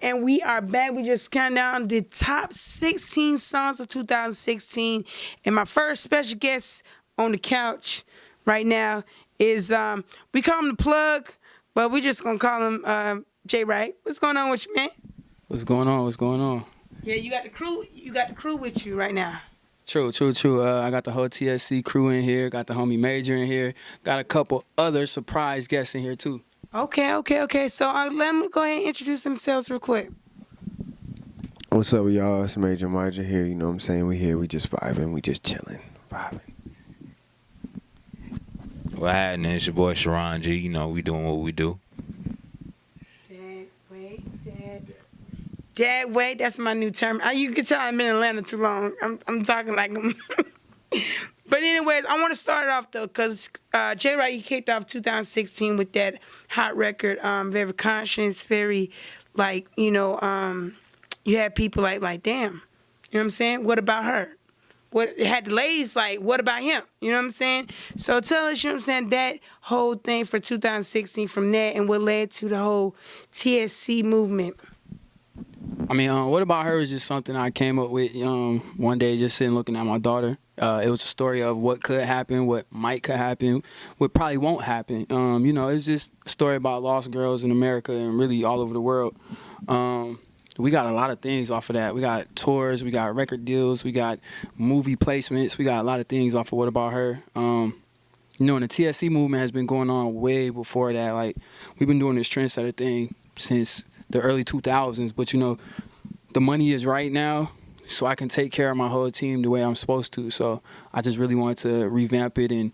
and we are back. We just count down the top 16 songs of 2016. And my first special guest on the couch right now is, we call him the plug, but we just going to call him J. Wright. What's going on with you, man? What's going on? What's going on? Yeah, you got the crew with you right now. True. I got the whole TSC crew in here. Got the homie Myjah in here. Got a couple other surprise guests in here, too. Okay. So let them go ahead and introduce themselves real quick. What's up, y'all? It's Myjah here. You know what I'm saying? We here. We just vibing. We just chilling. Vibing. What happening? It's your boy Sharon G. You know, we doing what we do. Dad, wait, that's my new term. You can tell I'm in Atlanta too long. I'm talking like him. But anyways, I want to start off, though, because J. Wright, he kicked off 2016 with that hot record, very conscious, very, like, you had people like, damn, you know what I'm saying? What about her? What had the ladies like, what about him? You know what I'm saying? So tell us, you know what I'm saying, that whole thing for 2016 from that and what led to the whole TSC movement. I mean, what about her is just something I came up with one day just sitting looking at my daughter. It was a story of what could happen, what could happen, what probably won't happen. It's just a story about lost girls in America and really all over the world. We got a lot of things off of that. We got tours, we got record deals, we got movie placements, we got a lot of things off of What About Her. And the TSC movement has been going on way before that. Like, we've been doing this trendsetter thing since the early 2000s, but the money is right now, so I can take care of my whole team the way I'm supposed to. So I just really wanted to revamp it and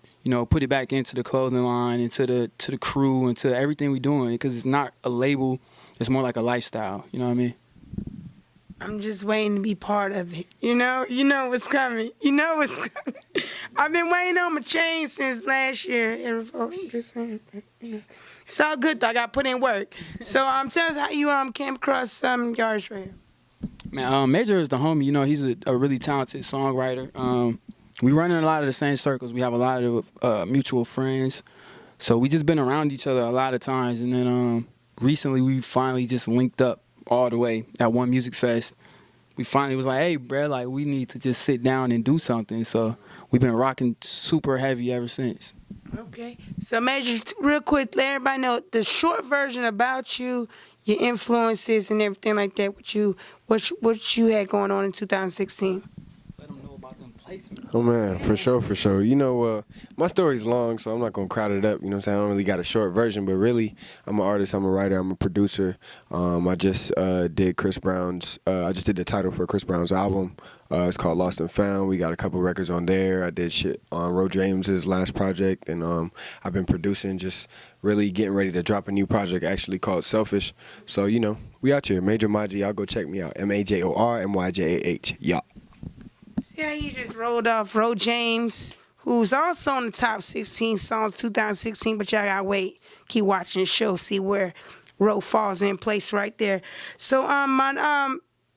put it back into the clothing line, into the crew, into everything we're doing, because it's not a label, it's more like a lifestyle. You know what I mean? I'm just waiting to be part of it. You know what's coming. You know what's coming. I've been waiting on my chain since last year. It's all good, though. I got to put in work. So tell us how you came across Yards Radio. Man, Myjah is the homie. He's a really talented songwriter. We run in a lot of the same circles. We have a lot of mutual friends. So we just been around each other a lot of times. And then recently we finally just linked up all the way at one music fest. We finally was like, hey, bro, like, we need to just sit down and do something. So we've been rocking super heavy ever since. Okay. So, Myjah, real quick, let everybody know the short version about you, your influences and everything like that, what you had going on in 2016. Let them know about them placements. Oh, man, for sure. My story's long, so I'm not going to crowd it up. You know what I'm saying? I don't really got a short version, but really, I'm an artist, I'm a writer, I'm a producer. I just did I just did the title for Chris Brown's album. It's called Lost and Found. We got a couple records on there. I did shit on Ro James's last project, and I've been producing, just really getting ready to drop a new project actually called Selfish. So, we out here. Myjah, y'all go check me out. MajorMyjah. Y'all. See how you just rolled off Ro James, who's also on the top 16 songs 2016, but y'all gotta wait. Keep watching the show, see where Ro falls in place right there. So,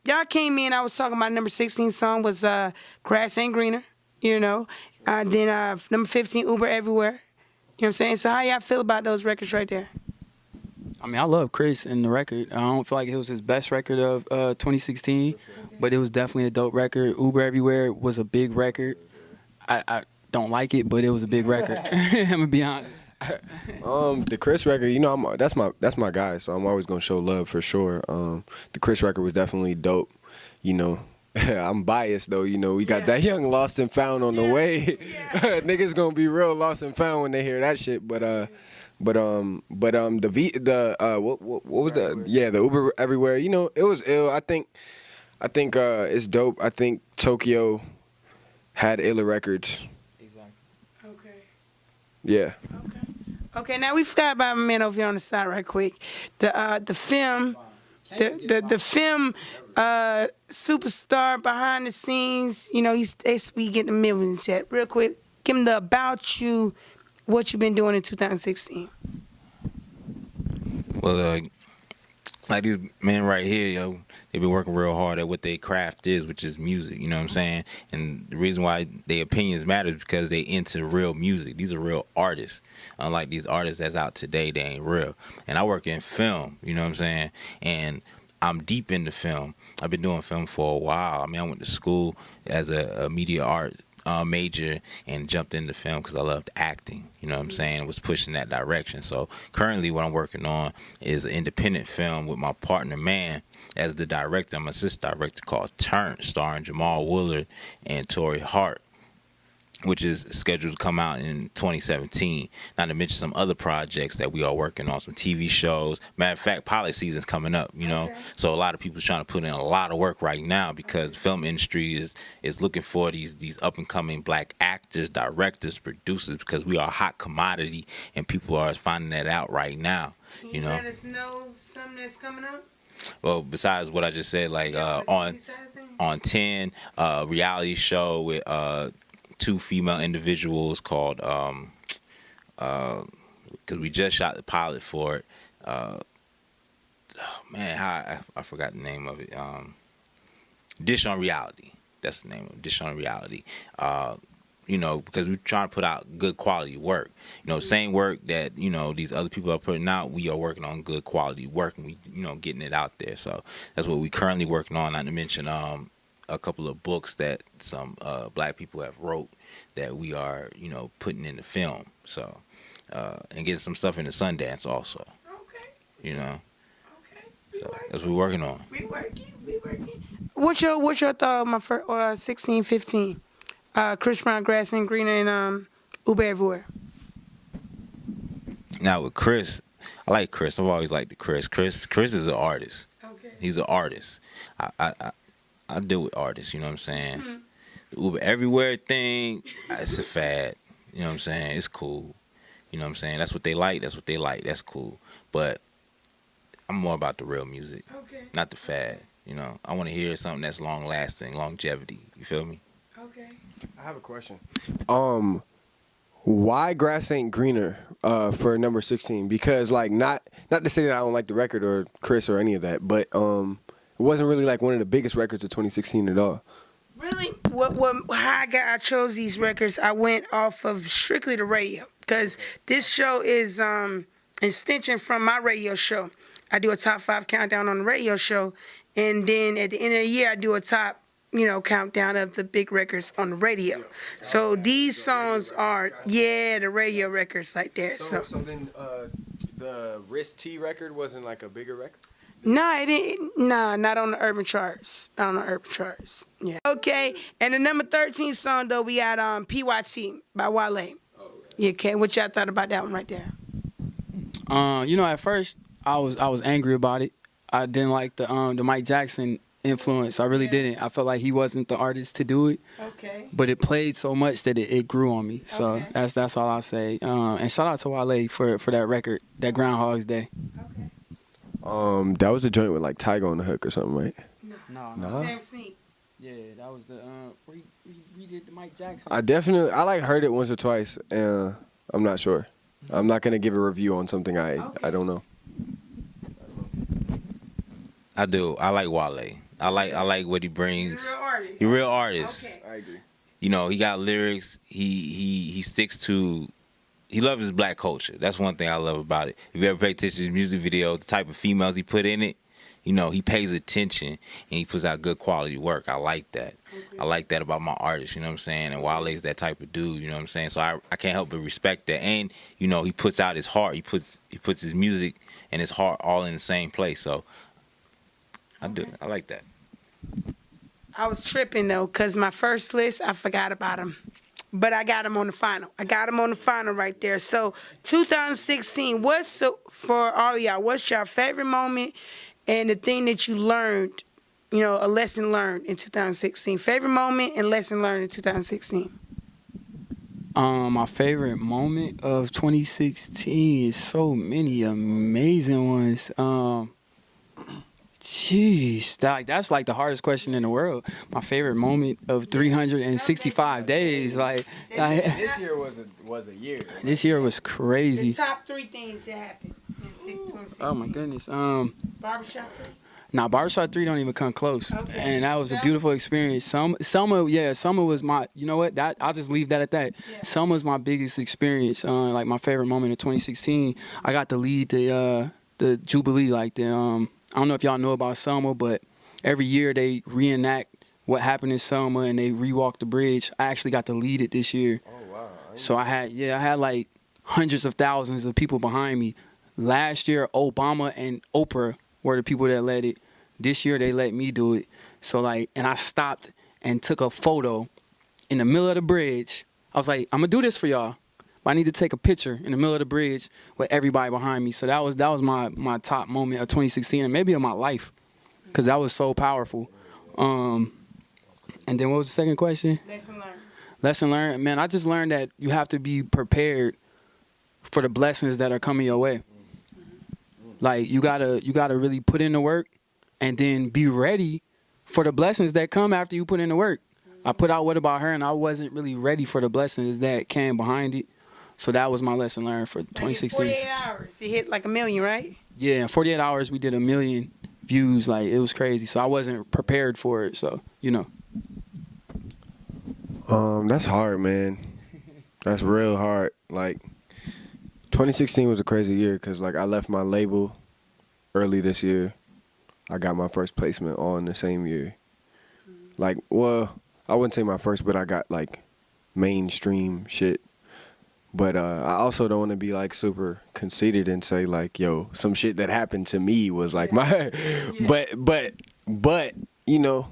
y'all came in, I was talking about number 16 song was Grass Ain't Greener, Then number 15, Uber Everywhere. You know what I'm saying? So how y'all feel about those records right there? I mean, I love Chris and the record. I don't feel like it was his best record of 2016, but it was definitely a dope record. Uber Everywhere was a big record. I don't like it, but it was a big record. I'm gonna be honest. The Chris record, that's my guy, so I'm always gonna show love for sure. The Chris record was definitely dope. I'm biased though. We got that young Lost and Found on the way. Niggas gonna be real lost and found when they hear that shit. What was that? Yeah, the Uber Everywhere. It was ill. I think it's dope. I think Tokyo had iller records. Exactly. Okay. Yeah. Okay, now we forgot about my man over here on the side right quick. The film superstar behind the scenes, we get the millions yet. Real quick, give him the about you, what you've been doing in 2016. Well, like these men right here, they've been working real hard at what their craft is, which is music, you know what I'm saying? And the reason why their opinions matter is because they into real music. These are real artists. Unlike these artists that's out today, they ain't real. And I work in film, you know what I'm saying? And I'm deep into film. I've been doing film for a while. I mean, I went to school as a media art major and jumped into film because I loved acting. You know what I'm saying? Was pushing that direction. So currently, what I'm working on is an independent film with my partner Man as the director. I'm an assistant director called Turn, starring Jamal Willard and Torrey Hart, which is scheduled to come out in 2017. Not to mention some other projects that we are working on, some TV shows. Matter of fact, pilot season's coming up, you know. Okay. So a lot of people trying to put in a lot of work right now because the film industry is looking for these up and coming black actors, directors, producers, because we are a hot commodity and people are finding that out right now. Can You know. let us know something that's coming up? Well, besides what I just said, like on 10, reality show with 2 female individuals called because we just shot the pilot for it. I forgot the name of it. Dish on Reality. That's the name of it. Dish on Reality. You know, because we're trying to put out good quality work. You know, same work that, you know, these other people are putting out, we are working on good quality work and we, you know, getting it out there. So that's what we currently working on, not to mention a couple of books that some black people have wrote that we are, you know, putting in the film. So, and getting some stuff in the Sundance also. Okay. You know, Okay. so that's what we're working on. We working. What's your thought on my first 16, 15? Chris Brown, Grass and Greener, and Uber Everywhere. Now with Chris, I like Chris. I've always liked Chris. Chris is an artist. Okay. He's an artist. I deal with artists. You know what I'm saying? The Uber Everywhere thing, it's a fad. You know what I'm saying? It's cool. You know what I'm saying? That's what they like. That's what they like. That's cool. But I'm more about the real music, Okay. not the fad. You know, I want to hear something that's long lasting, longevity. You feel me? Okay. I have a question. Why Grass Ain't Greener for number 16? Because like not to say that I don't like the record or Chris or any of that, but it wasn't really like one of the biggest records of 2016 at all. Really? How I chose these records, I went off of strictly the radio because this show is an extension from my radio show. I do a top 5 countdown on the radio show, and then at the end of the year, I do a top, you know, countdown of the big records on the radio. So these songs are, the radio records like that. So then the Wrist T record wasn't like a bigger record? no, it didn't. No, not on the urban charts. Not on the urban charts. Yeah. Okay, and the number 13 song though, we had PYT by Wale. Yeah, okay. What y'all thought about that one right there? You know, at first I was angry about it. I didn't like the Mike Jackson influence. I really didn't. I felt like he wasn't the artist to do it. Okay. But it played so much that it grew on me. So Okay. that's all I'll say. And shout out to Wale for that record, that Groundhog's Day. Okay. That was the joint with like Tyga on the hook or something, right? No. Sam Sneak. Yeah, that was the where he did the Mike Jackson. I like heard it once or twice, and I'm not sure. I'm not gonna give a review on something I don't know. I do. I like Wale. I like what he brings. He's a real artist. He's a real artist. Okay. I agree. You know, he got lyrics. He sticks to. He loves his black culture. That's one thing I love about it. If you ever pay attention to his music videos, the type of females he put in it, you know, he pays attention and he puts out good quality work. I like that. Okay. I like that about my artist, you know what I'm saying? And Wale's that type of dude, you know what I'm saying? So I can't help but respect that. And, you know, he puts out his heart. He puts his music and his heart all in the same place. So I do. I like that. I was tripping though, cause my first list I forgot about him, but I got him on the final. I got him on the final right there. So 2016, for all of y'all? What's your favorite moment and the thing that you learned? You know, a lesson learned in 2016. Favorite moment and lesson learned in 2016. My favorite moment of 2016 is so many amazing ones. Jeez, that's like the hardest question in the world. My favorite moment of 365 days, This year was a year. this year was The crazy. top 3 things that happened in 2016. Oh my goodness. Barbershop 3. Nah, Barbershop 3 don't even come close. Okay. And that was a Selma? beautiful experience. Selma was my, you know what, I'll just leave that at that. Yeah. Selma was my biggest experience. Like my favorite moment of 2016. I got to lead the Jubilee, like the I don't know if y'all know about Selma, but every year they reenact what happened in Selma and they rewalk the bridge. I actually got to lead it this year. Oh wow. So I had like hundreds of thousands of people behind me. Last year, Obama and Oprah were the people that led it. This year, they let me do it. So like, and I stopped and took a photo in the middle of the bridge. I was like, I'm gonna do this for y'all, but I need to take a picture in the middle of the bridge with everybody behind me. So that was my top moment of 2016 and maybe of my life, because that was so powerful. And then what was the second question? Lesson learned. Lesson learned, man. I just learned that you have to be prepared for the blessings that are coming your way. Like you gotta really put in the work, and then be ready for the blessings that come after you put in the work. I put out What About Her, and I wasn't really ready for the blessings that came behind it. So that was my lesson learned for 2016. 48 hours, it hit like 1 million, right? Yeah, in 48 hours we did 1 million views. Like it was crazy. So I wasn't prepared for it. So That's hard, man. That's real hard. Like 2016 was a crazy year because like I left my label early this year. I got my first placement on the same year. Like, well, I wouldn't say my first, but I got like mainstream shit. But I also don't want to be like super conceited and say like, yo, some shit that happened to me was like my, but you know,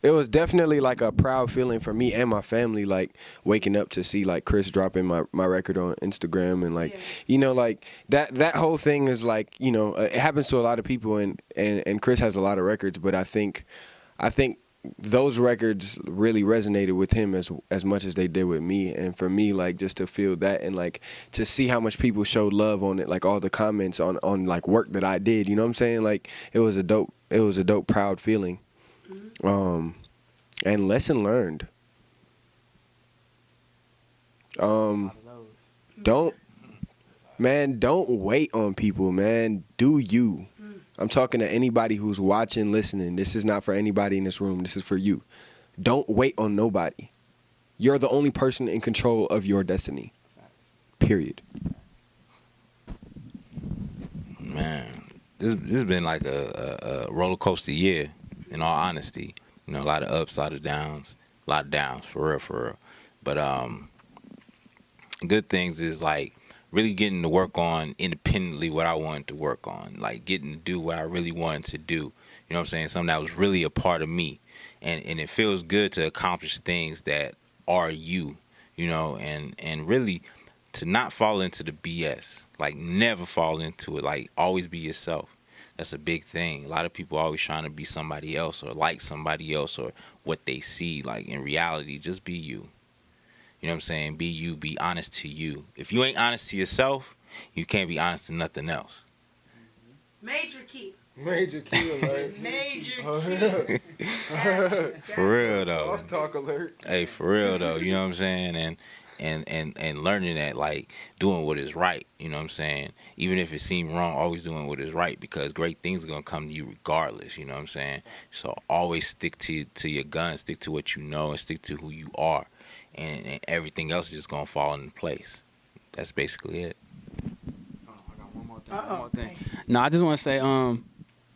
it was definitely like a proud feeling for me and my family, like waking up to see like Chris dropping my record on Instagram and like, you know, like that whole thing is like, you know, it happens to a lot of people and Chris has a lot of records, but I think those records really resonated with him as much as they did with me. And for me, like just to feel that and like to see how much people showed love on it, like all the comments on like work that I did, you know what I'm saying? Like it was a dope proud feeling. And lesson learned. Don't wait on people, man. Do you. I'm talking to anybody who's watching, listening. This is not for anybody in this room. This is for you. Don't wait on nobody. You're the only person in control of your destiny. Period. Man, this has been like a roller coaster year, in all honesty. You know, a lot of ups, a lot of downs, for real. But good things is like really getting to work on independently what I wanted to work on, like getting to do what I really wanted to do. You know what I'm saying? Something that was really a part of me, and it feels good to accomplish things that are you, you know, and really to not fall into the BS, like never fall into it, like always be yourself. That's a big thing. A lot of people are always trying to be somebody else or like somebody else or what they see. Like in reality, just be you. You know what I'm saying? Be you. Be honest to you. If you ain't honest to yourself, you can't be honest to nothing else. Major key. Major key alert. Major key. For real though. Talk alert. Hey, for real though. You know what I'm saying? And learning that, like doing what is right. You know what I'm saying? Even if it seemed wrong, always doing what is right, because great things are gonna come to you regardless. You know what I'm saying? So always stick to your guns, stick to what you know, and stick to who you are, and everything else is just gonna fall into place. That's basically it. I got one more thing. No, I just want to say,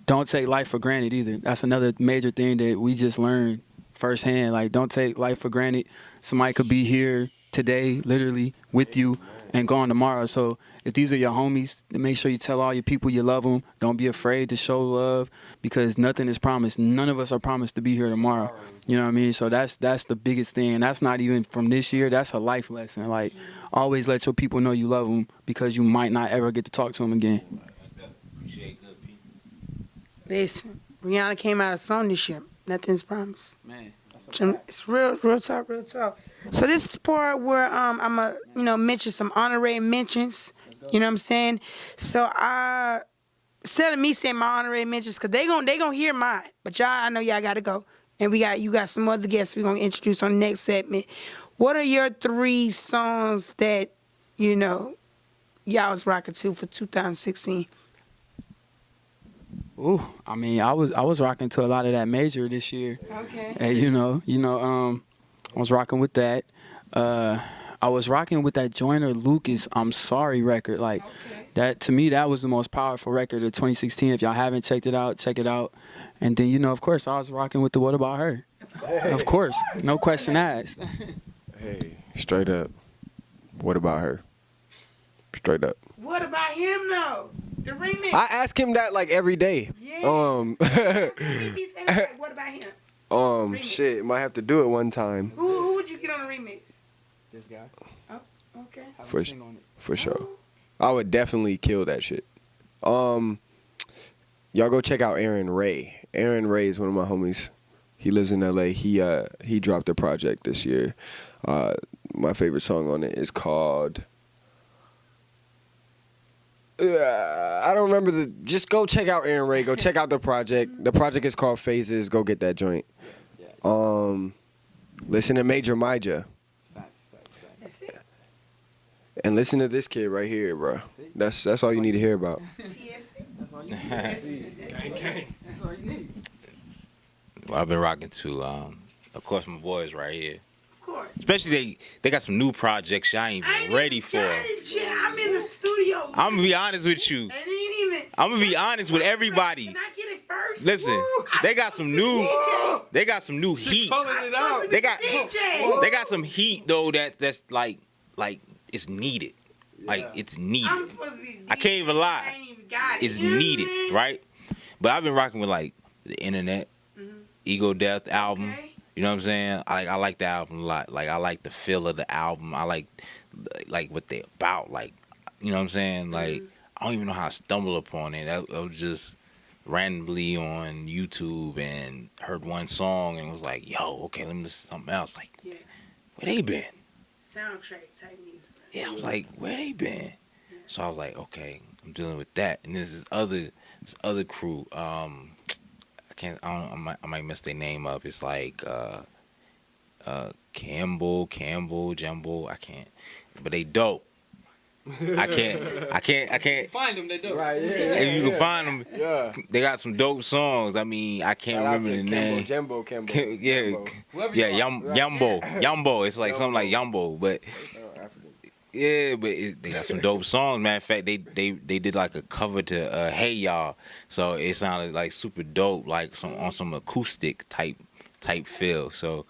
don't take life for granted either. That's another major thing that we just learned firsthand. Like, don't take life for granted. Somebody could be here today, literally, with you, and gone tomorrow. So if these are your homies, make sure you tell all your people you love them. Don't be afraid to show love, because nothing is promised. None of us are promised to be here tomorrow. You know what I mean? So that's the biggest thing. And that's not even from this year. That's a life lesson. Like, always let your people know you love them, because you might not ever get to talk to them again. Appreciate good people. Listen, Rihanna came out of song this year. Nothing's promised. Man, It's real talk. So this is the part where I'm gonna mention some honorary mentions. You know what I'm saying? So instead of me saying my honorary mentions, cause they gonna hear mine, but y'all, I know y'all gotta go, and you got some other guests we're gonna introduce on the next segment. What are your 3 songs that y'all was rocking to for 2016? Ooh, I mean, I was rocking to a lot of that Major this year. Okay. And I was rocking with that. I was rocking with that Joyner Lucas "I'm Sorry" record. Like, that to me, that was the most powerful record of 2016. If y'all haven't checked it out, check it out. And then, you know, of course, I was rocking with the What About Her. Of course, no question asked. Hey, straight up. What about her? Straight up. What about him though? The remix. I ask him that like every day. Yeah. That's what he be saying, like, what about him? Remix. Shit, might have to do it one time. Who would you get on the remix? This guy. Oh, okay. For sure. I would definitely kill that shit. Y'all go check out Aaron Ray. Aaron Ray is one of my homies. He lives in LA. He dropped a project this year. My favorite song on it is called I don't remember the. Just go check out Aaron Ray. Go check out the project. The project is called Phases. Go get that joint. Listen to Myjah. That's it. And listen to this kid right here, bro. That's all you need to hear about. TSC. That's all you need. That's all you need. Well, I've been rocking to, of course, my boys right here. Of course. Especially they got some new projects I ain't even ready for. I'm in the studio. I'm gonna be honest with you. And it ain't even. I'm gonna be honest with everybody. Can I get it first? Listen, they got some new. They got some new heat. They got some heat though that's like it's needed. Like it's needed. I'm supposed to be DJ. I can't even lie. I ain't even got it. It's needed, right? But I've been rocking with like the Internet, Ego Death album. Okay. You know what I'm saying? I like the album a lot. Like I like the feel of the album. I like what they about. Like you know what I'm saying? Like I don't even know how I stumbled upon it. I was just randomly on YouTube and heard one song and was like, yo, okay, let me listen to something else. Like, Yeah. where they been? Soundtrack type music. Yeah, I was like, where they been? So I was like, okay, I'm dealing with that. And this other crew. I might mess their name up. It's like Campbell, Jumbo. I can't. But they dope. I can't Find them, they do. Right, yeah. If you can find them, Yeah. they got some dope songs. I mean, I can't remember the name. Jumbo. Yeah, Yumbo. It's like something like Yumbo, but yeah, but they got some dope songs. Matter of fact, they did like a cover to Hey Y'all, so it sounded like super dope, like on some acoustic type feel. So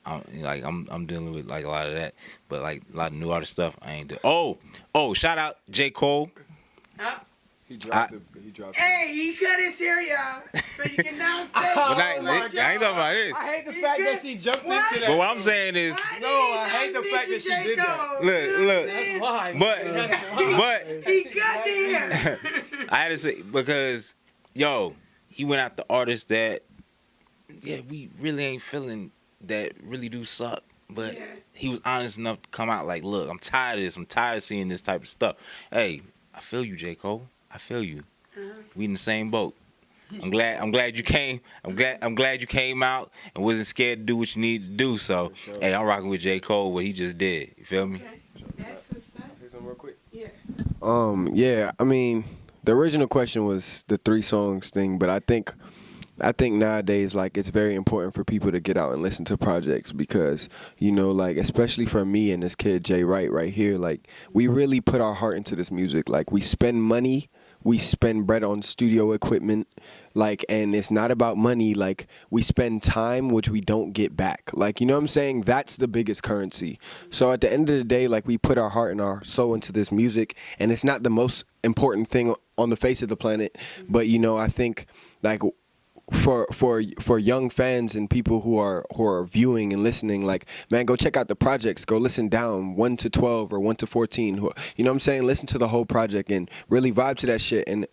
I'm dealing with like a lot of that, but like a lot of new artist stuff I ain't do. Oh, shout out J. Cole. He dropped Hey, he cut his hair, y'all. So you can now say. But I ain't talking about this. I hate the fact that she jumped into that. But what I'm saying is, I hate the fact that she did that. look. That's why. But He cut the hair. I had to say because yo, he went out the artists that we really ain't feeling that really do suck. But he was honest enough to come out like, look, I'm tired of this. I'm tired of seeing this type of stuff. Hey, I feel you, J. Cole. I feel you. We in the same boat. I'm glad you came. I'm glad you came out and wasn't scared to do what you need to do. So, hey, I'm rocking with J. Cole, what he just did. You feel me? Okay. That's what's up. Say something real quick. Yeah. Yeah, I mean, the original question was the 3 songs thing, but I think nowadays, like, it's very important for people to get out and listen to projects because, you know, like, especially for me and this kid, Jay Wright, right here, like, we really put our heart into this music. Like, we spend money, we spend bread on studio equipment, like, and it's not about money. Like, we spend time, which we don't get back. Like, you know what I'm saying? That's the biggest currency. So at the end of the day, like, we put our heart and our soul into this music, and it's not the most important thing on the face of the planet. But, you know, I think, like, for young fans and people who are viewing and listening, like, man, go check out the projects. Go listen down 1 to 12 or 1 to 14. You know what I'm saying? Listen to the whole project and really vibe to that shit and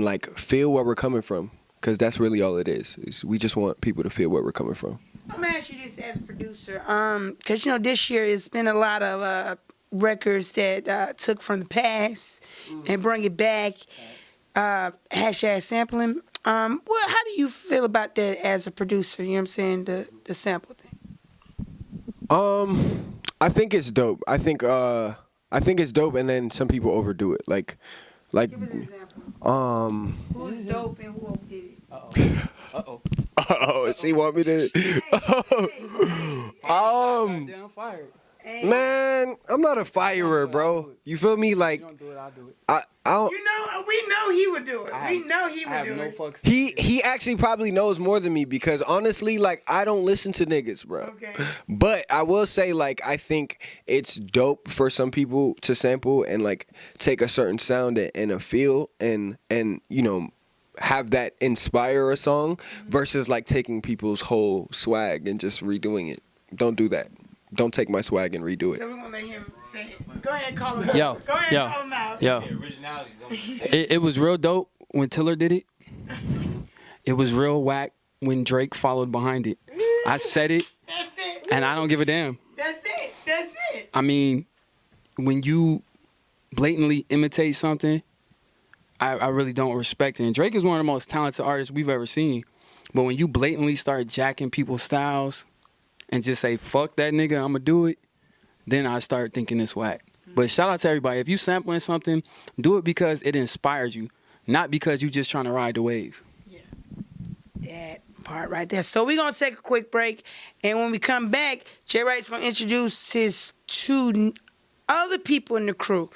like feel where we're coming from, because that's really all it is. We just want people to feel where we're coming from. I'm gonna ask you this as a producer, because you know this year it's been a lot of records that took from the past and bring it back. Hashtag sampling. Well, how do you feel about that as a producer? You know what I'm saying, the sample thing. I think it's dope. I think it's dope, and then some people overdo it. Like. Give us an example. Who's dope and who overdid it? Oh, she want me to. Down fired. Man, I'm not a firer, bro. You feel me? Like, You don't do it, I'll do it. I don't. You know, we know he would do it. We know he would do no it. fucks. He actually probably knows more than me because honestly, like, I don't listen to niggas, bro. Okay. But I will say, like, I think it's dope for some people to sample and like take a certain sound and a feel and you know have that inspire a song versus like taking people's whole swag and just redoing it. Don't do that. Don't take my swag and redo it. So we're gonna let him say it. Go ahead, call him out. Yo, Go ahead, yo, call him out. Yo, it was real dope when Tiller did it. It was real whack when Drake followed behind it. I said it, That's it. and I don't give a damn. That's it. That's it. I mean, when you blatantly imitate something, I really don't respect it. And Drake is one of the most talented artists we've ever seen. But when you blatantly start jacking people's styles and just say, fuck that nigga, I'm going to do it, then I start thinking it's whack. But shout out to everybody. If you sampling something, do it because it inspires you, not because you just trying to ride the wave. That part right there. So we're going to take a quick break. And when we come back, Jay Wright's going to introduce his two other people in the crew.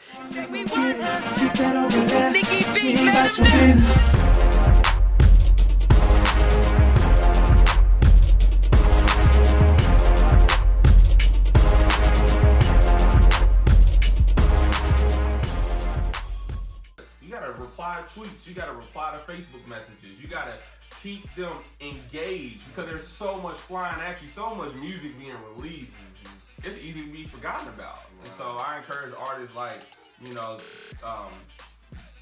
You gotta reply to tweets. You gotta reply to Facebook messages. You gotta keep them engaged because there's so much flying at you, so much music being released. It's easy to be forgotten about. And so I encourage artists like, you know,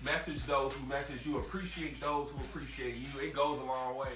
message those who message you, appreciate those who appreciate you. It goes a long way.